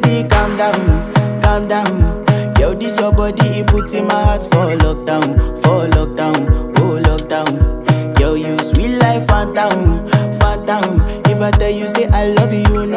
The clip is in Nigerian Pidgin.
baby, calm down. Yo, this your body, it put in my heart for lockdown, oh lockdown. Yo, you sweet life, phantom. If I tell you say I love you,